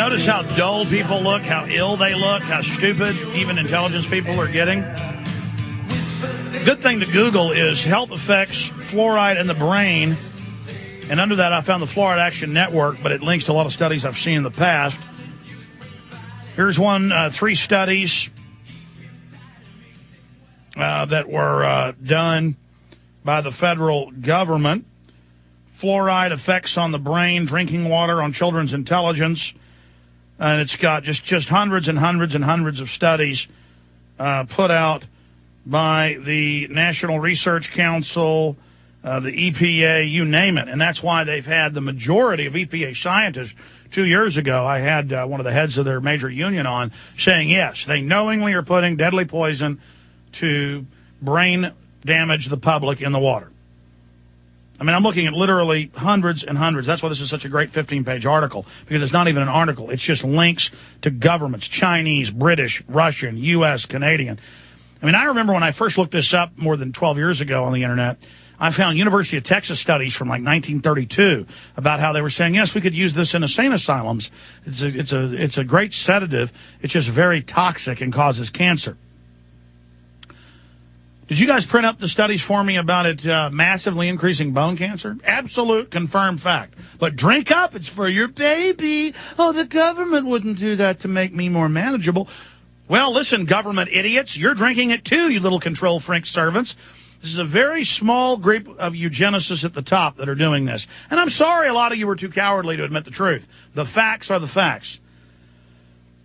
notice how dull people look, how ill they look, how stupid even intelligence people are getting? Good thing to Google is health effects fluoride in the brain. And under that, I found the Fluoride Action Network, but it links to a lot of studies I've seen in the past. Here's one, 3 studies that were done by the federal government. Fluoride effects on the brain, drinking water, on children's intelligence. And it's got just hundreds and hundreds and hundreds of studies put out by the National Research Council, the EPA, you name it. And that's why they've had the majority of EPA scientists. 2 years ago, I had one of the heads of their major union on saying, yes, they knowingly are putting deadly poison to brain damage the public in the water. I mean, I'm looking at literally hundreds and hundreds. That's why this is such a great 15-page article, because it's not even an article. It's just links to governments, Chinese, British, Russian, U.S., Canadian. I mean, I remember when I first looked this up more than 12 years ago on the internet, I found University of Texas studies from like 1932 about how they were saying, yes, we could use this in insane asylums. It's a great sedative. It's just very toxic and causes cancer. Did you guys print up the studies for me about it massively increasing bone cancer? Absolute confirmed fact. But drink up, it's for your baby. Oh, the government wouldn't do that to make me more manageable. Well, listen, government idiots, you're drinking it too, you little control freak servants. This is a very small group of eugenicists at the top that are doing this. And I'm sorry a lot of you were too cowardly to admit the truth. The facts are the facts.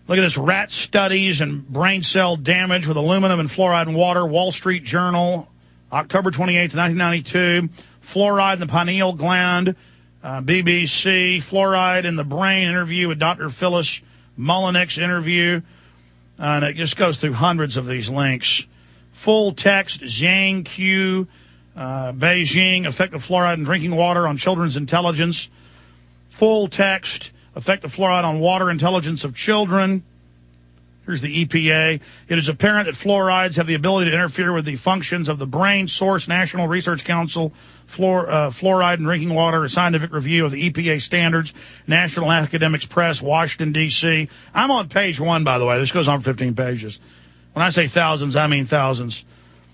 Look at this, rat studies and brain cell damage with aluminum and fluoride in water, Wall Street Journal, October 28th, 1992. Fluoride in the pineal gland, BBC. Fluoride in the brain, interview with Dr. Phyllis Mullenix interview. And it just goes through hundreds of these links. Full text, Zhang Q, Beijing, effect of fluoride in drinking water on children's intelligence. Full text, effect of fluoride on water intelligence of children. Here's the EPA. It is apparent that fluorides have the ability to interfere with the functions of the brain. Source, National Research Council, fluoride in drinking water, a scientific review of the EPA standards, National Academics Press, Washington, D.C. I'm on page 1, by the way. This goes on for 15 pages. When I say thousands, I mean thousands.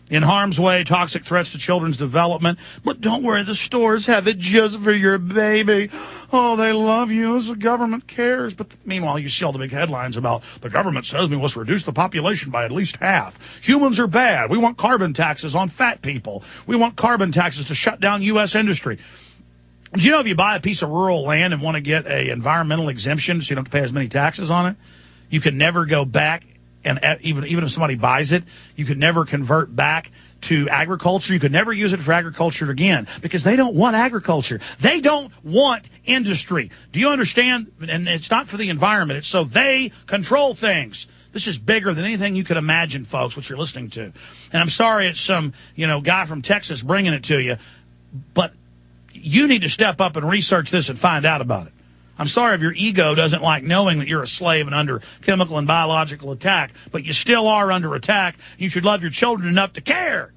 In harm's way, toxic threats to children's development. But don't worry, the stores have it just for your baby. Oh, they love you as the government cares. But meanwhile, you see all the big headlines about the government says we must reduce the population by at least half. Humans are bad. We want carbon taxes on fat people. We want carbon taxes to shut down U.S. industry. Do you know if you buy a piece of rural land and want to get an environmental exemption so you don't have to pay as many taxes on it, you can never go back. And even if somebody buys it, you could never convert back to agriculture. You could never use it for agriculture again because they don't want agriculture. They don't want industry. Do you understand? And it's not for the environment. It's so they control things. This is bigger than anything you could imagine, folks, what you're listening to. And I'm sorry it's some, guy from Texas bringing it to you, but you need to step up and research this and find out about it. I'm sorry if your ego doesn't like knowing that you're a slave and under chemical and biological attack, but you still are under attack. You should love your children enough to care.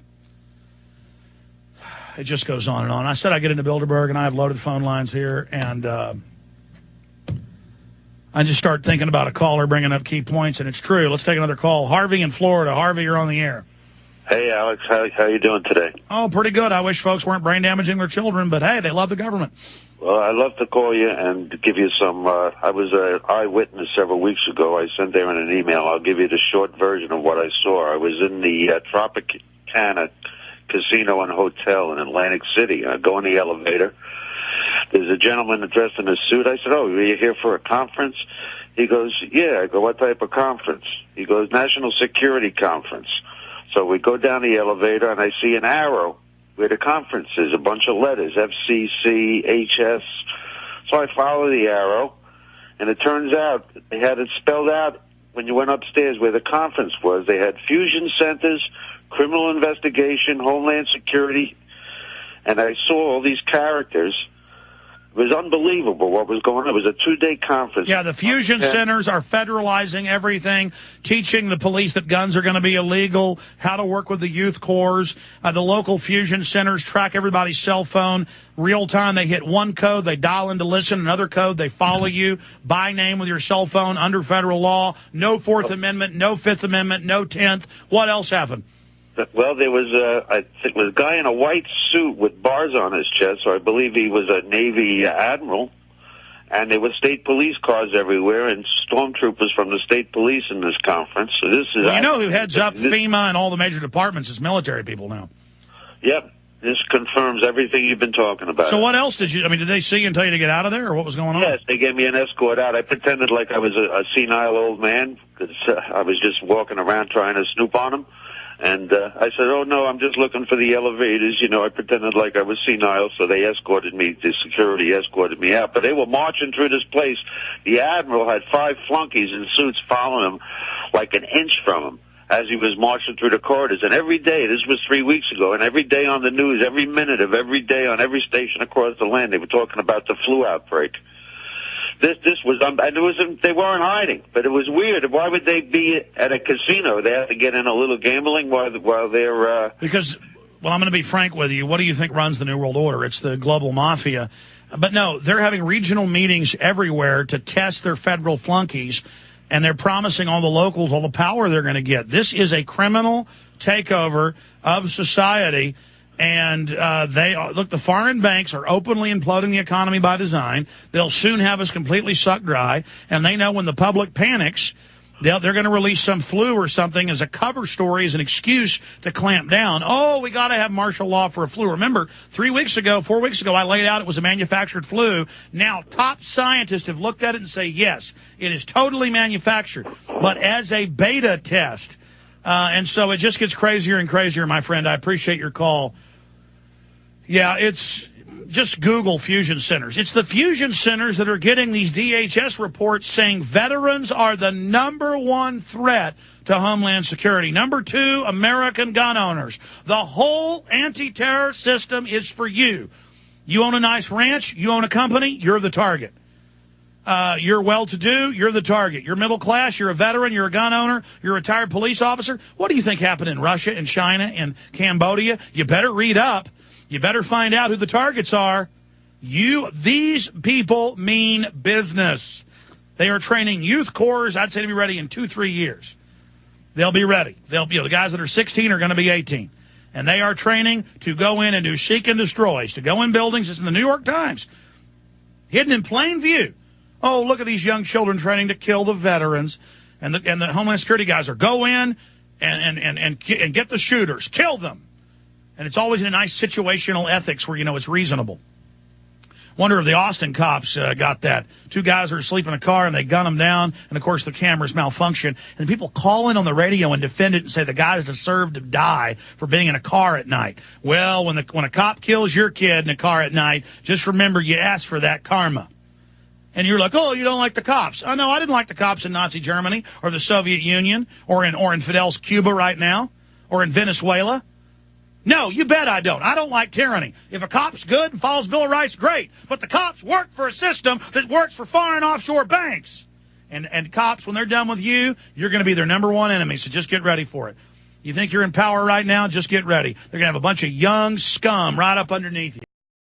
It just goes on and on. I said I get into Bilderberg, and I have loaded phone lines here, and I just start thinking about a caller bringing up key points, and it's true. Let's take another call. Harvey in Florida. Harvey, you're on the air. Hey, Alex. How you doing today? Oh, pretty good. I wish folks weren't brain damaging their children, but, hey, they love the government. Well, I'd love to call you and give you some, I was an eyewitness several weeks ago. I sent there in an email. I'll give you the short version of what I saw. I was in the Tropicana Casino and Hotel in Atlantic City. I go in the elevator. There's a gentleman dressed in a suit. I said, oh, are you here for a conference? He goes, yeah. I go, what type of conference? He goes, National Security Conference. So we go down the elevator, and I see an arrow where the conference is, a bunch of letters, FCC, HS. So I follow the arrow, and it turns out they had it spelled out when you went upstairs where the conference was. They had fusion centers, criminal investigation, homeland security, and I saw all these characters It was unbelievable what was going on. It was a 2-day conference. Yeah, the fusion centers are federalizing everything, teaching the police that guns are going to be illegal, how to work with the youth corps. The local fusion centers track everybody's cell phone real time. They hit one code, they dial in to listen, another code, they follow you by name with your cell phone under federal law. No Fourth Amendment, no Fifth Amendment, no 10th. What else happened? Well, there was I think it was a guy in a white suit with bars on his chest, so I believe he was a Navy admiral, and there were state police cars everywhere and stormtroopers from the state police in this conference. So this is... Well, you know who heads up FEMA and all the major departments is military people now. Yep. This confirms everything you've been talking about. So what else did they see you and tell you to get out of there, or what was going on? Yes, they gave me an escort out. I pretended like I was a senile old man, because I was just walking around trying to snoop on them. And I said, oh, no, I'm just looking for the elevators. You know, I pretended like I was senile, so they escorted me. The security escorted me out. But they were marching through this place. The admiral had 5 flunkies in suits following him like an inch from him as he was marching through the corridors. And every day, this was 3 weeks ago, and every day on the news, every minute of every day on every station across the land, they were talking about the flu outbreak. This was, and they weren't hiding, but it was weird. Why would they be at a casino? They have to get in a little gambling while they're... Because, well, I'm going to be frank with you. What do you think runs the New World Order? It's the global mafia. But no, they're having regional meetings everywhere to test their federal flunkies, and they're promising all the locals all the power they're going to get. This is a criminal takeover of society. And the foreign banks are openly imploding the economy by design. They'll soon have us completely sucked dry. And they know when the public panics, they're going to release some flu or something as a cover story, as an excuse to clamp down. Oh, we got to have martial law for a flu. Remember, 4 weeks ago, I laid out it was a manufactured flu. Now, top scientists have looked at it and say, yes, it is totally manufactured, but as a beta test. And so it just gets crazier and crazier, my friend. I appreciate your call. Yeah, it's just Google fusion centers. It's the fusion centers that are getting these DHS reports saying veterans are the #1 threat to Homeland Security. #2, American gun owners. The whole anti-terror system is for you. You own a nice ranch, you own a company, you're the target. You're well-to-do, you're the target. You're middle class, you're a veteran, you're a gun owner, you're a retired police officer. What do you think happened in Russia and China and Cambodia? You better read up. You better find out who the targets are. These people mean business. They are training youth corps, I'd say, to be ready in 2-3 years. They'll be ready. The guys that are 16 are going to be 18. And they are training to go in and do seek and destroys, to go in buildings. It's in the New York Times. Hidden in plain view. Oh, look at these young children training to kill the veterans. And the Homeland Security guys are go in and get the shooters. Kill them. And it's always in a nice situational ethics where, it's reasonable. Wonder if the Austin cops got that. 2 guys are asleep in a car and they gun them down. And, of course, the cameras malfunction. And people call in on the radio and defend it and say the guys deserve to die for being in a car at night. Well, when a cop kills your kid in a car at night, just remember you asked for that karma. And you're like, oh, you don't like the cops. Oh, no, I didn't like the cops in Nazi Germany or the Soviet Union or in Fidel's Cuba right now or in Venezuela. No, you bet I don't. I don't like tyranny. If a cop's good and follows Bill of Rights, great. But the cops work for a system that works for foreign offshore banks. And cops, when they're done with you, you're going to be their #1 enemy, so just get ready for it. You think you're in power right now? Just get ready. They're going to have a bunch of young scum right up underneath you.